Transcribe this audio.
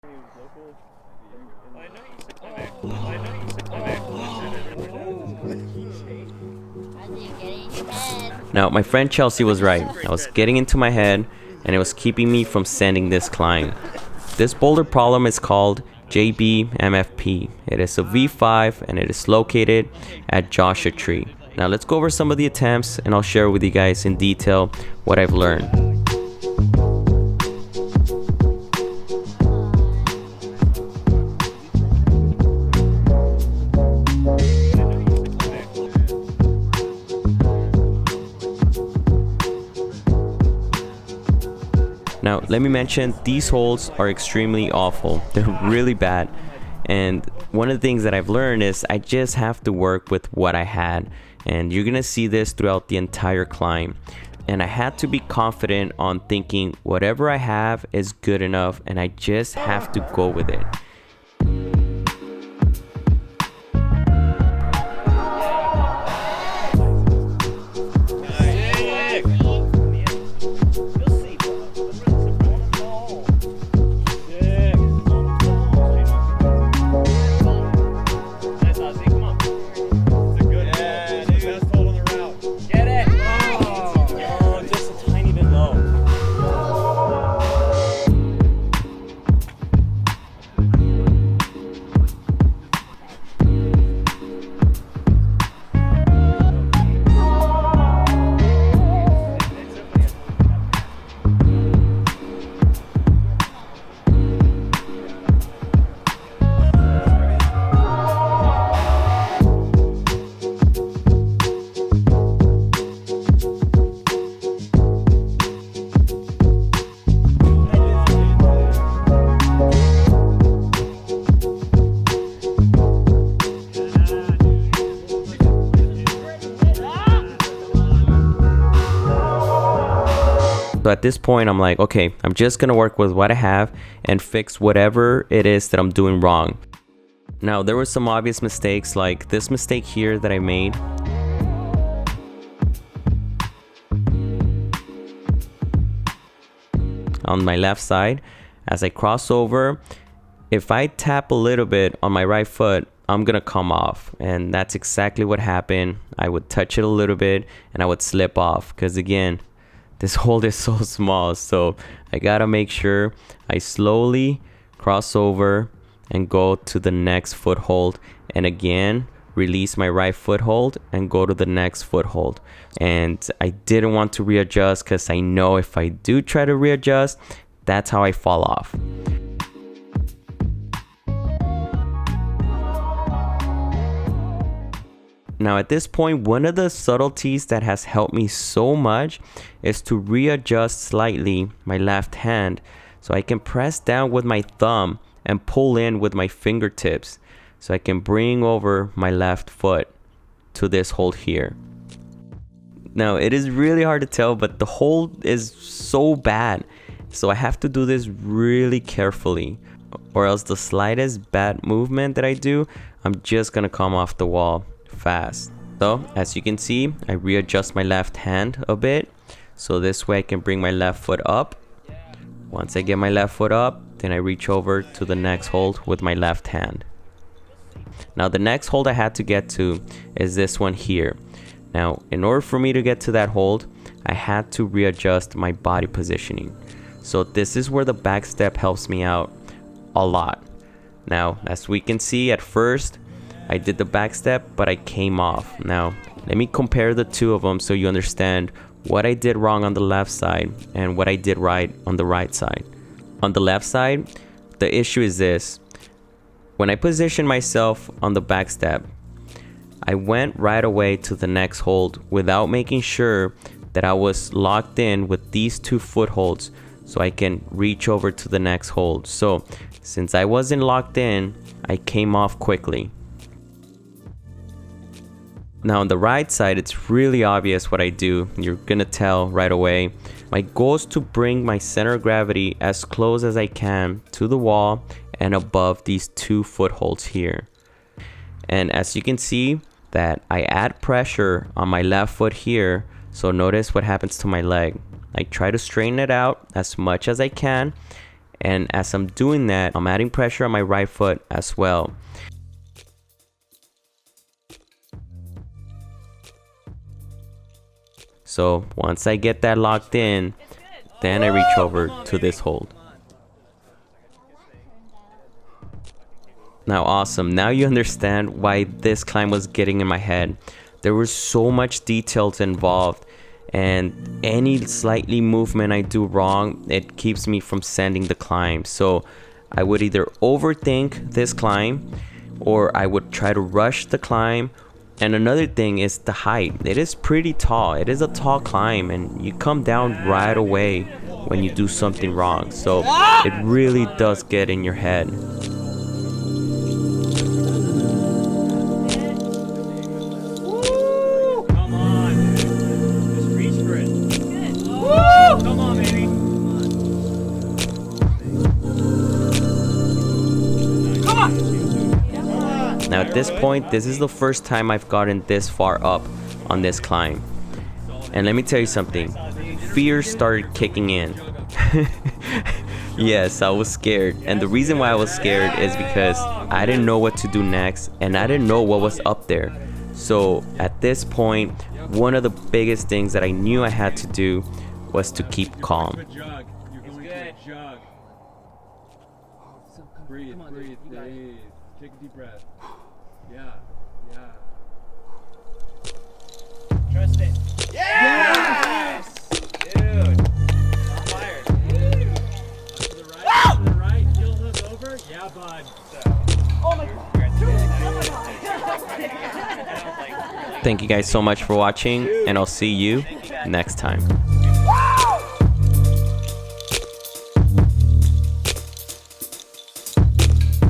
Now, my friend Chelsea was right. I was getting into my head, and it was keeping me from sending this climb. This boulder problem is called JBMFP. It is a V5, and it is located at Joshua Tree. Now, let's go over some of the attempts, and I'll share with you guys in detail what I've learned. Now, let me mention, these holes are extremely awful. They're really bad. And one of the things that I've learned is I just have to work with what I had. And you're gonna see this throughout the entire climb. And I had to be confident on thinking whatever I have is good enough, and I just have to go with it. So at this point, I'm like, okay, I'm just gonna work with what I have and fix whatever it is that I'm doing wrong. Now, there were some obvious mistakes, like this mistake here that I made. On my left side, as I cross over, if I tap a little bit on my right foot, I'm gonna come off. And that's exactly what happened. I would touch it a little bit and I would slip off, because again, this hole is so small, so I gotta make sure I slowly cross over and go to the next foothold, and again release my right foothold and go to the next foothold. And I didn't want to readjust, because I know if I do try to readjust, that's how I fall off. Now, at this point, one of the subtleties that has helped me so much is to readjust slightly my left hand, so I can press down with my thumb and pull in with my fingertips, so I can bring over my left foot to this hold here. Now, it is really hard to tell, but the hold is so bad, so I have to do this really carefully, or else the slightest bad movement that I do, I'm just gonna come off the wall fast. So as you can see, I readjust my left hand a bit, so this way I can bring my left foot up. Once I get my left foot up, then I reach over to the next hold with my left hand. Now, the next hold I had to get to is this one here. Now, in order for me to get to that hold, I had to readjust my body positioning. So this is where the back step helps me out a lot. Now, as we can see, at first I did the back step, but I came off. Now, let me compare the two of them so you understand what I did wrong on the left side and what I did right on the right side. On the left side, the issue is this. When I positioned myself on the back step, I went right away to the next hold without making sure that I was locked in with these two footholds so I can reach over to the next hold. So since I wasn't locked in, I came off quickly. Now on the right side, it's really obvious what I do. You're gonna tell right away. My goal is to bring my center of gravity as close as I can to the wall and above these two footholds here. And as you can see, that I add pressure on my left foot here. So notice what happens to my leg. I try to straighten it out as much as I can, And as I'm doing that, I'm adding pressure on my right foot as well. So once I get that locked in, then I reach over to this hold. Now awesome, now you understand why this climb was getting in my head. There was so much details involved, and any slightly movement I do wrong, it keeps me from sending the climb. So I would either overthink this climb, or I would try to rush the climb. And another thing is the height. It is pretty tall. It is a tall climb, and you come down right away when you do something wrong. So it really does get in your head. Come on, just reach for it. Woo! Come on, baby. Come on. Now at this point, this is the first time I've gotten this far up on this climb. And let me tell you something, fear started kicking in. Yes, I was scared. And the reason why I was scared is because I didn't know what to do next, and I didn't know what was up there. So at this point, one of the biggest things that I knew I had to do was to keep calm. Jug. You're going to a jug. Breathe, breathe, breathe. Take a deep breath. Yeah, yeah. Trust it. Yes! Dude. On fire. To the right, to the right. Heel hook over. Yeah, bud. Oh my God. Thank you guys so much for watching, and I'll see you next time.